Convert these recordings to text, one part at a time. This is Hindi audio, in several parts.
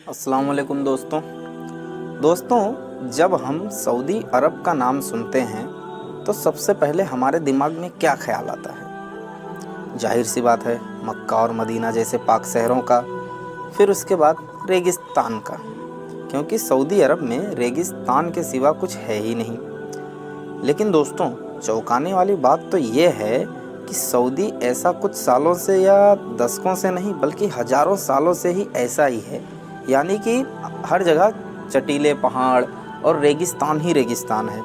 अस्सलाम वालेकुम दोस्तों, जब हम सऊदी अरब का नाम सुनते हैं तो सबसे पहले हमारे दिमाग में क्या ख्याल आता है? जाहिर सी बात है, मक्का और मदीना जैसे पाक शहरों का, फिर उसके बाद रेगिस्तान का, क्योंकि सऊदी अरब में रेगिस्तान के सिवा कुछ है ही नहीं। लेकिन दोस्तों, चौंकाने वाली बात तो ये है कि सऊदी ऐसा कुछ सालों से या दशकों से नहीं बल्कि हज़ारों सालों से ही ऐसा ही है। यानी कि हर जगह चटीले पहाड़ और रेगिस्तान ही रेगिस्तान है।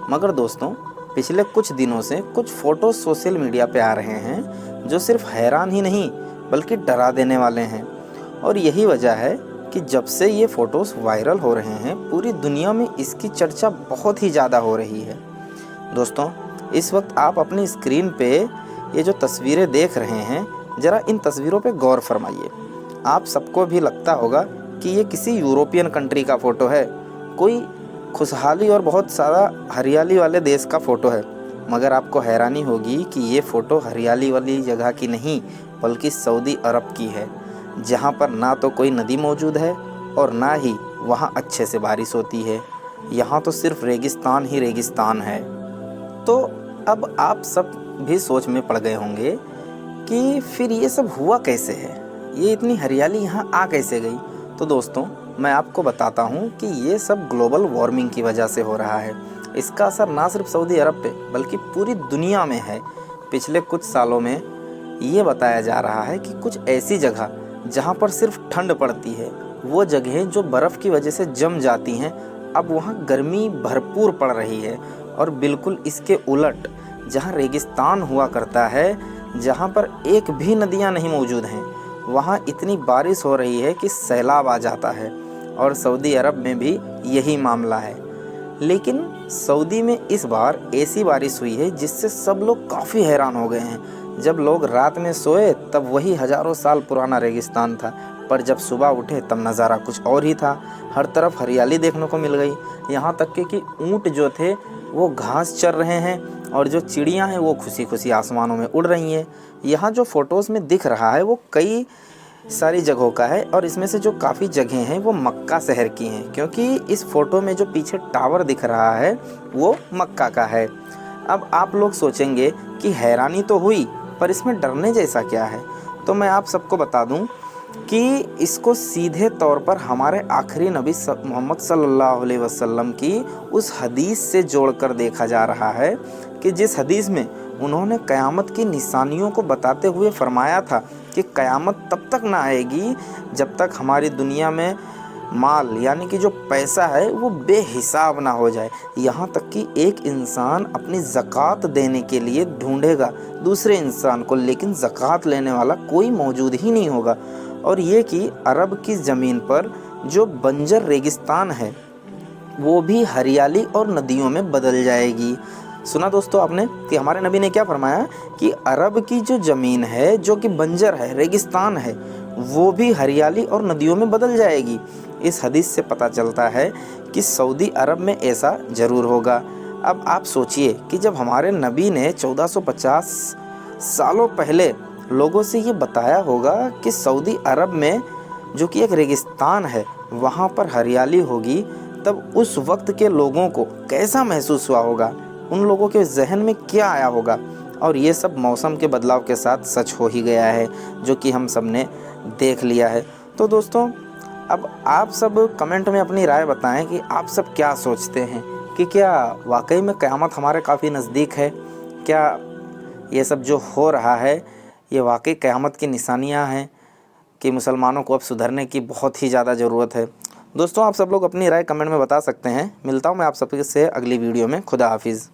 मगर दोस्तों, पिछले कुछ दिनों से कुछ फ़ोटो सोशल मीडिया पे आ रहे हैं जो सिर्फ हैरान ही नहीं बल्कि डरा देने वाले हैं। और यही वजह है कि जब से ये फ़ोटोज़ वायरल हो रहे हैं, पूरी दुनिया में इसकी चर्चा बहुत ही ज़्यादा हो रही है। दोस्तों, इस वक्त आप अपनी स्क्रीन पे ये जो तस्वीरें देख रहे हैं, ज़रा इन तस्वीरों पे गौर फरमाइए। आप सबको भी लगता होगा कि ये किसी यूरोपियन कंट्री का फ़ोटो है, कोई खुशहाली और बहुत सारा हरियाली वाले देश का फ़ोटो है। मगर आपको हैरानी होगी कि ये फ़ोटो हरियाली वाली जगह की नहीं बल्कि सऊदी अरब की है, जहाँ पर ना तो कोई नदी मौजूद है और ना ही वहाँ अच्छे से बारिश होती है। यहाँ तो सिर्फ रेगिस्तान ही रेगिस्तान है। तो अब आप सब भी सोच में पड़ गए होंगे कि फिर ये सब हुआ कैसे है, ये इतनी हरियाली यहाँ आ कैसे गई। तो दोस्तों, मैं आपको बताता हूँ कि ये सब ग्लोबल वार्मिंग की वजह से हो रहा है। इसका असर ना सिर्फ सऊदी अरब पे बल्कि पूरी दुनिया में है। पिछले कुछ सालों में ये बताया जा रहा है कि कुछ ऐसी जगह जहाँ पर सिर्फ ठंड पड़ती है, वो जगहें जो बर्फ़ की वजह से जम जाती हैं, अब वहाँ गर्मी भरपूर पड़ रही है। और बिल्कुल इसके उलट जहाँ रेगिस्तान हुआ करता है, जहाँ पर एक भी नदियाँ नहीं मौजूद हैं, वहाँ इतनी बारिश हो रही है कि सैलाब आ जाता है। और सऊदी अरब में भी यही मामला है। लेकिन सऊदी में इस बार ऐसी बारिश हुई है जिससे सब लोग काफ़ी हैरान हो गए हैं। जब लोग रात में सोए तब वही हज़ारों साल पुराना रेगिस्तान था, पर जब सुबह उठे तब नज़ारा कुछ और ही था। हर तरफ हरियाली देखने को मिल गई, यहाँ तक कि ऊँट जो थे वो घास चर रहे हैं और जो चिड़ियाँ हैं वो खुशी खुशी आसमानों में उड़ रही हैं। यहाँ जो फ़ोटोज़ में दिख रहा है वो कई सारी जगहों का है और इसमें से जो काफ़ी जगह हैं वो मक्का शहर की हैं, क्योंकि इस फ़ोटो में जो पीछे टावर दिख रहा है वो मक्का का है। अब आप लोग सोचेंगे कि हैरानी तो हुई, पर इसमें डरने जैसा क्या है? तो मैं आप सबको बता दूं कि इसको सीधे तौर पर हमारे आखिरी नबी मोहम्मद सल्लल्लाहु अलैहि वसल्लम की उस हदीस से जोड़कर देखा जा रहा है कि जिस हदीस में उन्होंने क़यामत की निशानियों को बताते हुए फरमाया था कि क़यामत तब तक ना आएगी जब तक हमारी दुनिया में माल यानी कि जो पैसा है वो बेहिसाब ना हो जाए। यहाँ तक कि एक इंसान अपनी ज़कात देने के लिए ढूंढेगा दूसरे इंसान को, लेकिन ज़कात लेने वाला कोई मौजूद ही नहीं होगा। और ये कि अरब की ज़मीन पर जो बंजर रेगिस्तान है वो भी हरियाली और नदियों में बदल जाएगी। सुना दोस्तों आपने कि हमारे नबी ने क्या फरमाया कि अरब की जो ज़मीन है जो कि बंजर है, रेगिस्तान है, वो भी हरियाली और नदियों में बदल जाएगी। इस हदीस से पता चलता है कि सऊदी अरब में ऐसा ज़रूर होगा। अब आप सोचिए कि जब हमारे नबी ने 1450 सालों पहले लोगों से ये बताया होगा कि सऊदी अरब में जो कि एक रेगिस्तान है वहाँ पर हरियाली होगी, तब उस वक्त के लोगों को कैसा महसूस हुआ होगा, उन लोगों के जहन में क्या आया होगा। और ये सब मौसम के बदलाव के साथ सच हो ही गया है, जो कि हम सब ने देख लिया है। तो दोस्तों, अब आप सब कमेंट में अपनी राय बताएं कि आप सब क्या सोचते हैं कि क्या वाकई में क़यामत हमारे काफ़ी नज़दीक है? क्या ये सब जो हो रहा है ये वाकई क़यामत की निशानियां हैं कि मुसलमानों को अब सुधरने की बहुत ही ज़्यादा ज़रूरत है? दोस्तों, आप सब लोग अपनी राय कमेंट में बता सकते हैं। मिलता हूँ मैं आप सबसे अगली वीडियो में। खुदा हाफिज़।